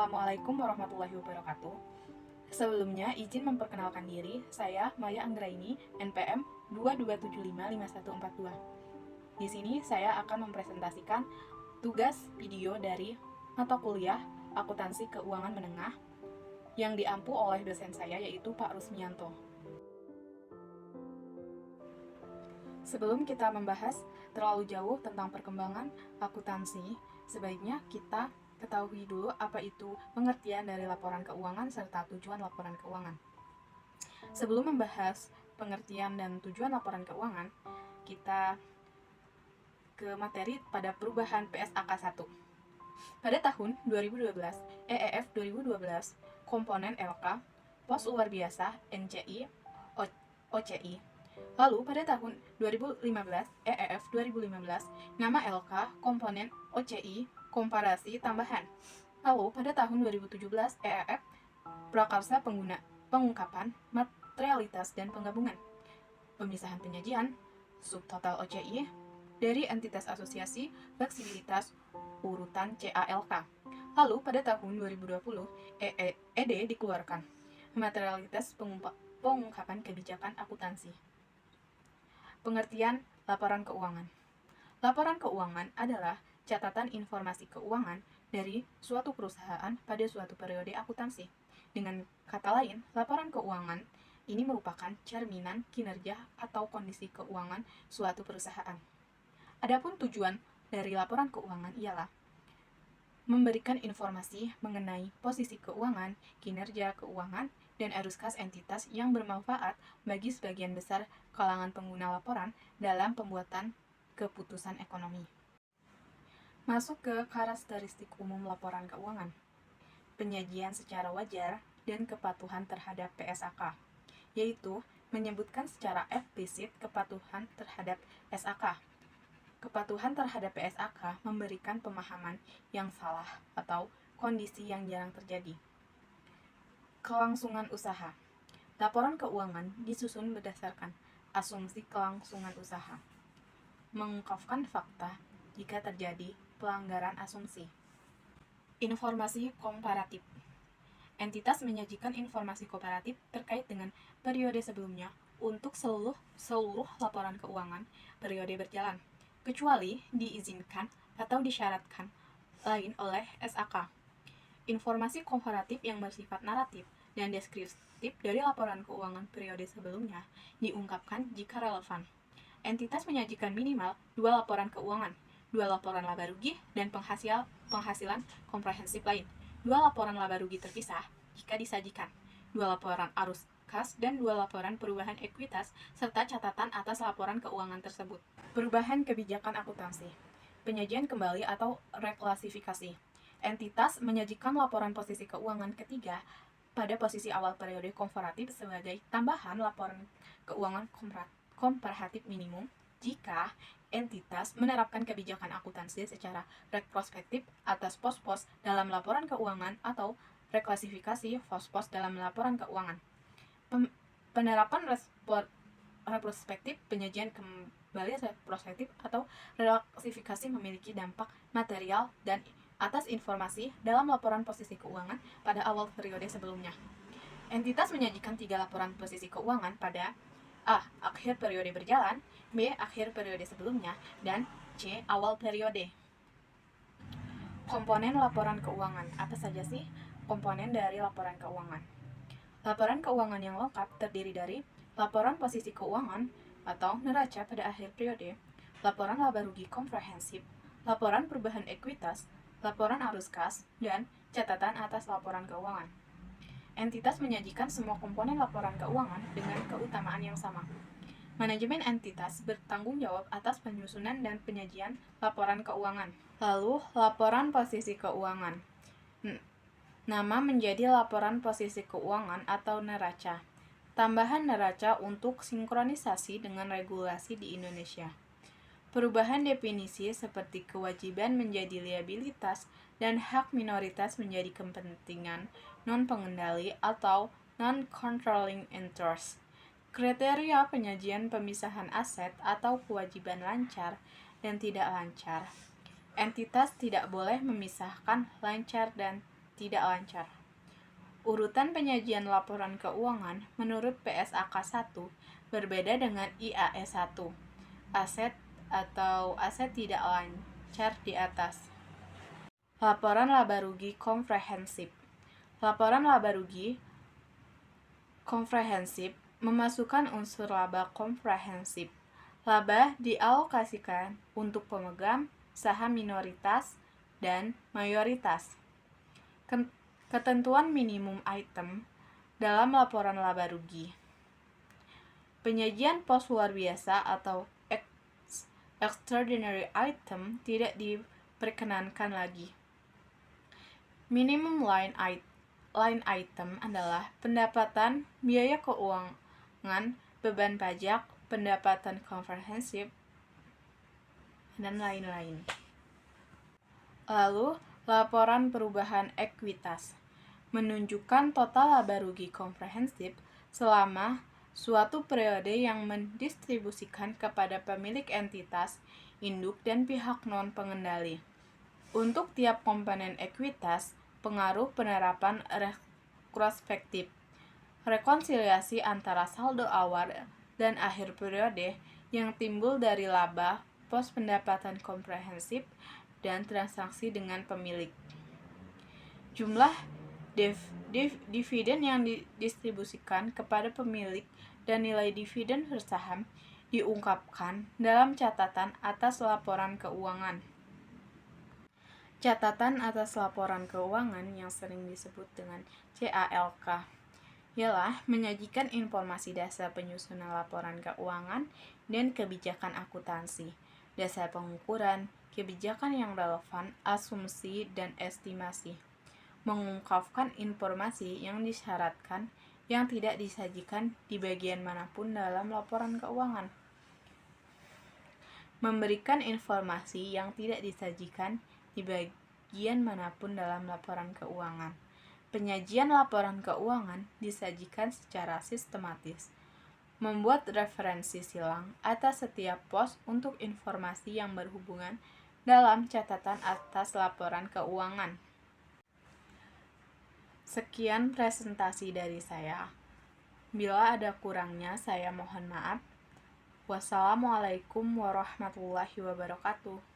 Assalamualaikum warahmatullahi wabarakatuh. Sebelumnya, izin memperkenalkan diri, saya Maya Anggraini, NPM 22755142. Di sini saya akan mempresentasikan tugas video dari mata kuliah Akuntansi Keuangan Menengah yang diampu oleh dosen saya yaitu Pak Rusmianto. Sebelum kita membahas terlalu jauh tentang perkembangan akuntansi, sebaiknya kita ketahui dulu apa itu pengertian dari laporan keuangan serta tujuan laporan keuangan. Sebelum membahas pengertian dan tujuan laporan keuangan, kita ke materi pada perubahan PSAK 1. Pada tahun 2012, EEF 2012, komponen LK, pos luar biasa, NCI, OCI. Lalu pada tahun 2015, EEF 2015, nama LK, komponen OCI, komparasi tambahan. Lalu pada tahun 2017, EEF, prakarsa pengungkapan, materialitas dan penggabungan, pemisahan penyajian, subtotal OCI, dari entitas asosiasi, fleksibilitas, urutan CALK. Lalu pada tahun 2020, ED dikeluarkan, materialitas pengungkapan kebijakan akuntansi. Pengertian laporan keuangan. Laporan keuangan adalah catatan informasi keuangan dari suatu perusahaan pada suatu periode akuntansi. Dengan kata lain, laporan keuangan ini merupakan cerminan kinerja atau kondisi keuangan suatu perusahaan. Adapun tujuan dari laporan keuangan ialah memberikan informasi mengenai posisi keuangan, kinerja keuangan, dan arus kas entitas yang bermanfaat bagi sebagian besar kalangan pengguna laporan dalam pembuatan keputusan ekonomi. Masuk ke karakteristik umum laporan keuangan. Penyajian secara wajar dan kepatuhan terhadap PSAK, yaitu menyebutkan secara eksplisit kepatuhan terhadap SAK. Kepatuhan terhadap PSAK memberikan pemahaman yang salah atau kondisi yang jarang terjadi. Kelangsungan usaha. Laporan keuangan disusun berdasarkan asumsi kelangsungan usaha. Mengungkapkan fakta jika terjadi pelanggaran asumsi. Informasi komparatif. Entitas menyajikan informasi komparatif terkait dengan periode sebelumnya untuk seluruh laporan keuangan periode berjalan, kecuali diizinkan atau disyaratkan lain oleh SAK. Informasi komparatif yang bersifat naratif dan deskriptif dari laporan keuangan periode sebelumnya diungkapkan jika relevan. Entitas menyajikan minimal 2 laporan keuangan, 2 laporan laba rugi, dan penghasilan komprehensif lain. 2 laporan laba rugi terpisah jika disajikan, 2 laporan arus kas, dan 2 laporan perubahan ekuitas, serta catatan atas laporan keuangan tersebut. Perubahan kebijakan akuntansi. Penyajian kembali atau reklasifikasi. Entitas menyajikan laporan posisi keuangan ketiga pada posisi awal periode komparatif sebagai tambahan laporan keuangan komparatif minimum jika entitas menerapkan kebijakan akuntansi secara retrospektif atas pos-pos dalam laporan keuangan atau reklasifikasi pos-pos dalam laporan keuangan. Penerapan retrospektif, penyajian kembali retrospektif atau reklasifikasi memiliki dampak material dan atas informasi dalam laporan posisi keuangan pada awal periode sebelumnya. Entitas menyajikan 3 laporan posisi keuangan pada A. Akhir periode berjalan, B. Akhir periode sebelumnya, dan C. Awal periode. Komponen laporan keuangan. Apa saja sih komponen dari laporan keuangan? Laporan keuangan yang lengkap terdiri dari laporan posisi keuangan atau neraca pada akhir periode, laporan laba rugi komprehensif, laporan perubahan ekuitas, laporan arus kas, dan catatan atas laporan keuangan. Entitas menyajikan semua komponen laporan keuangan dengan keutamaan yang sama. Manajemen entitas bertanggung jawab atas penyusunan dan penyajian laporan keuangan. Lalu, laporan posisi keuangan. Nama menjadi laporan posisi keuangan atau neraca. Tambahan neraca untuk sinkronisasi dengan regulasi di Indonesia. Perubahan definisi seperti kewajiban menjadi liabilitas dan hak minoritas menjadi kepentingan non-pengendali atau non-controlling interest. Kriteria penyajian pemisahan aset atau kewajiban lancar dan tidak lancar. Entitas tidak boleh memisahkan lancar dan tidak lancar. Urutan penyajian laporan keuangan menurut PSAK 1 berbeda dengan IAE 1, aset atau aset tidak lancar di atas. Laporan laba rugi komprehensif. Laporan laba rugi komprehensif memasukkan unsur laba komprehensif. Laba dialokasikan untuk pemegang saham minoritas dan mayoritas. Ketentuan minimum item dalam laporan laba rugi. Penyajian pos luar biasa atau extraordinary item tidak diperkenankan lagi. Minimum line item adalah pendapatan, biaya keuangan, beban pajak, pendapatan komprehensif, dan lain-lain. Lalu, laporan perubahan ekuitas menunjukkan total laba rugi komprehensif selama suatu periode yang mendistribusikan kepada pemilik entitas, induk, dan pihak non-pengendali. Untuk tiap komponen ekuitas, pengaruh penerapan retrospektif, rekonsiliasi antara saldo awal dan akhir periode yang timbul dari laba, pos pendapatan komprehensif, dan transaksi dengan pemilik. Jumlah dividen yang didistribusikan kepada pemilik dan nilai dividen bersaham diungkapkan dalam catatan atas laporan keuangan. Catatan atas laporan keuangan yang sering disebut dengan CALK ialah menyajikan informasi dasar penyusunan laporan keuangan dan kebijakan akuntansi, dasar pengukuran, kebijakan yang relevan, asumsi, dan estimasi. Mengungkapkan informasi yang disyaratkan yang tidak disajikan di bagian manapun dalam laporan keuangan. Memberikan informasi yang tidak disajikan di bagian manapun dalam laporan keuangan. Penyajian laporan keuangan disajikan secara sistematis. Membuat referensi silang atas setiap pos untuk informasi yang berhubungan dalam catatan atas laporan keuangan. Sekian presentasi dari saya. Bila ada kurangnya, saya mohon maaf. Wassalamualaikum warahmatullahi wabarakatuh.